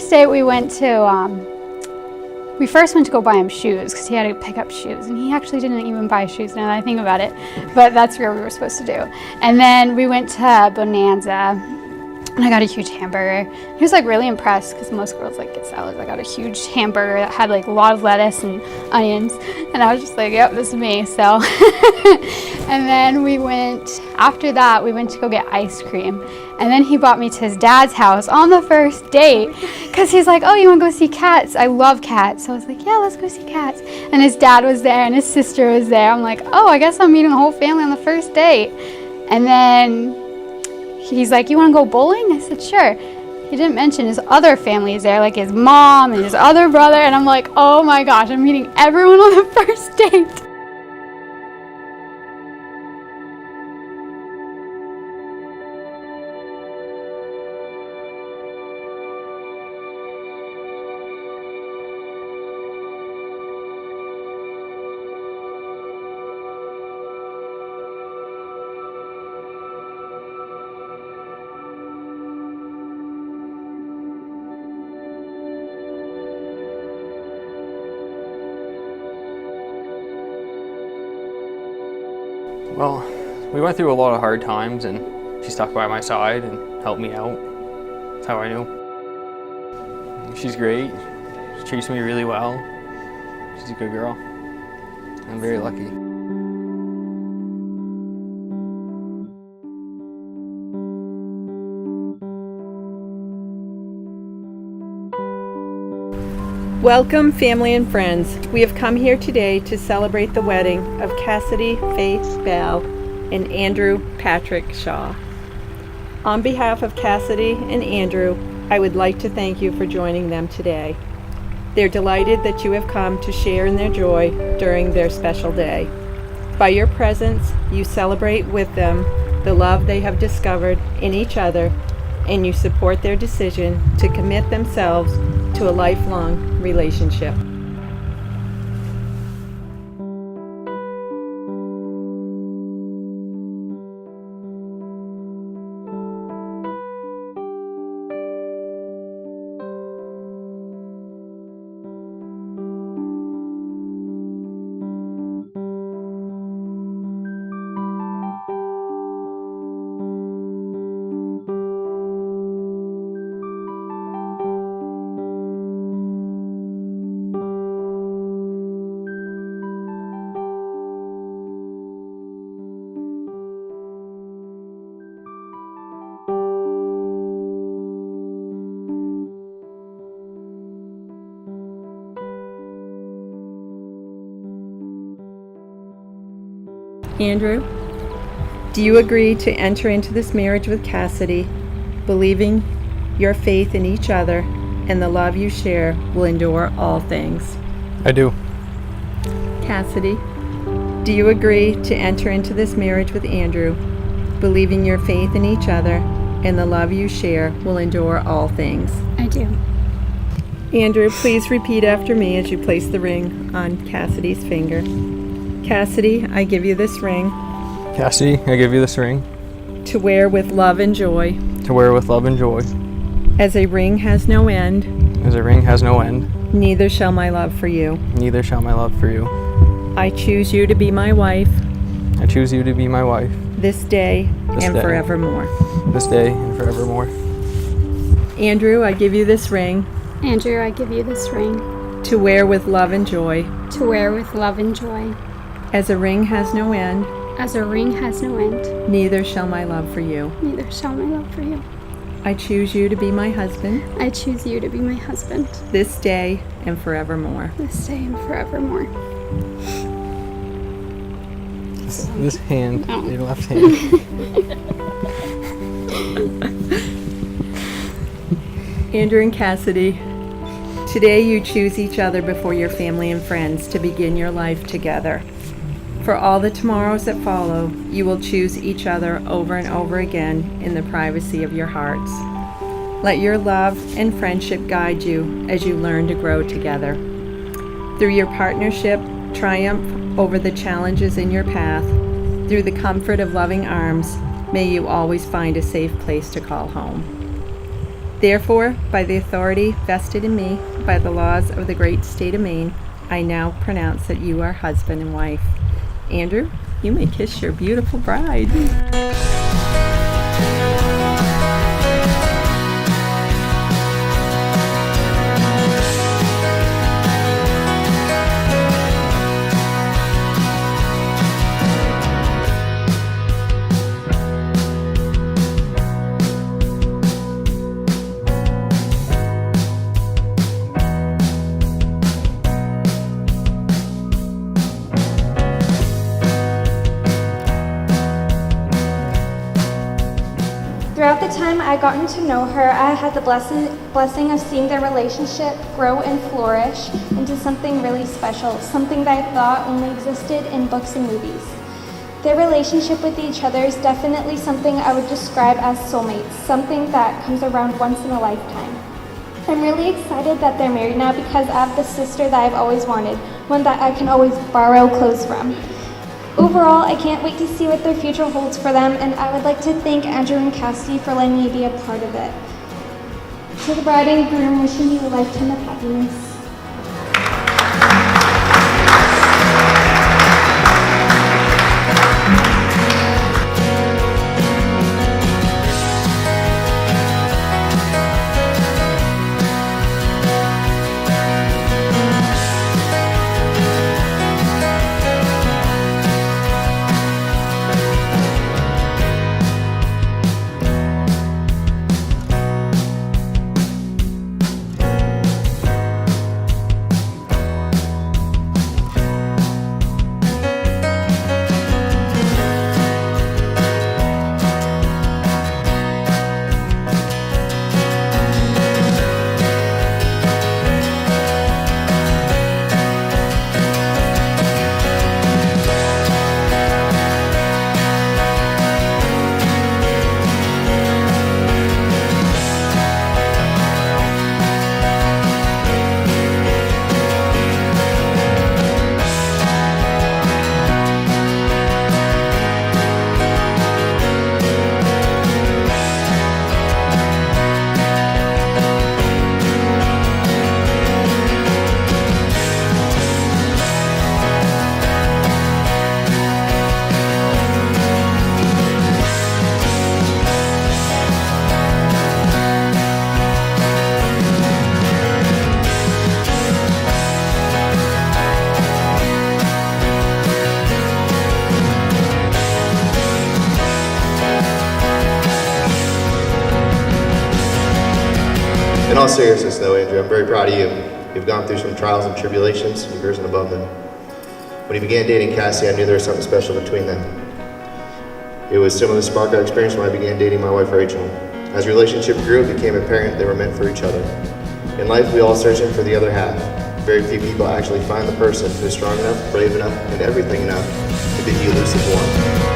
first date we went to, we first went to go buy him shoes because he had to pick up shoes, and he actually didn't even buy shoes now that I think about it, but that's where we were supposed to do. And then we went to Bonanza, and I got a huge hamburger. He was like really impressed because most girls like get salads. I got a huge hamburger that had like a lot of lettuce and onions, and I was just like, yep, this is me. So and then after that we went to go get ice cream, and then he brought me to his dad's house on the first date because he's like, oh, you want to go see cats? I love cats. So I was like, yeah, let's go see cats. And his dad was there and his sister was there. I'm like, oh, I guess I'm meeting the whole family on the first date. And then he's like, you want to go bowling? I said, sure. He didn't mention his other family is there, like his mom and his other brother, and I'm like, oh my gosh, I'm meeting everyone on the first date. Well, we went through a lot of hard times, and she stuck by my side and helped me out. That's how I knew. She's great. She treats me really well. She's a good girl. I'm very lucky. Welcome, family and friends. We have come here today to celebrate the wedding of Kassidie Faith Bell and Andrew Patrick Shaw. On behalf of Kassidie and Andrew, I would like to thank you for joining them today. They're delighted that you have come to share in their joy during their special day. By your presence, you celebrate with them the love they have discovered in each other, and you support their decision to commit themselves to a lifelong relationship. Andrew, do you agree to enter into this marriage with Kassidie, believing your faith in each other and the love you share will endure all things? I do. Kassidie, do you agree to enter into this marriage with Andrew, believing your faith in each other and the love you share will endure all things? I do. Andrew, please repeat after me as you place the ring on Kassidie's finger. Kassidie, I give you this ring. Kassidie, I give you this ring. To wear with love and joy. To wear with love and joy. As a ring has no end. As a ring has no end. Neither shall my love for you. Neither shall my love for you. I choose you to be my wife. I choose you to be my wife. This day and forevermore. This day and forevermore. Andrew, I give you this ring. Andrew, I give you this ring. To wear with love and joy. To wear with love and joy. As a ring has no end. As a ring has no end. Neither shall my love for you. Neither shall my love for you. I choose you to be my husband. I choose you to be my husband. This day and forevermore. This day and forevermore. This hand, your left hand. Andrew and Kassidie, today you choose each other before your family and friends to begin your life together. For all the tomorrows that follow, you will choose each other over and over again in the privacy of your hearts. Let your love and friendship guide you as you learn to grow together. Through your partnership, triumph over the challenges in your path. Through the comfort of loving arms, may you always find a safe place to call home. Therefore, by the authority vested in me by the laws of the great state of Maine, I now pronounce that you are husband and wife. Andrew, you may kiss your beautiful bride. Throughout the time I gotten to know her, I had the blessing of seeing their relationship grow and flourish into something really special, something that I thought only existed in books and movies. Their relationship with each other is definitely something I would describe as soulmates, something that comes around once in a lifetime. I'm really excited that they're married now because I have the sister that I've always wanted, one that I can always borrow clothes from. Overall, I can't wait to see what their future holds for them, and I would like to thank Andrew and Kassidie for letting me be a part of it. To the bride and groom, wishing you a lifetime of happiness. In all seriousness though, Andrew, I'm very proud of you. You've gone through some trials and tribulations, you've risen above them. When you began dating Cassie, I knew there was something special between them. It was similar to the spark I experienced when I began dating my wife, Rachel. As the relationship grew, it became apparent they were meant for each other. In life, we all searching for the other half. Very few people actually find the person who is strong enough, brave enough, and everything enough to be the elusive one.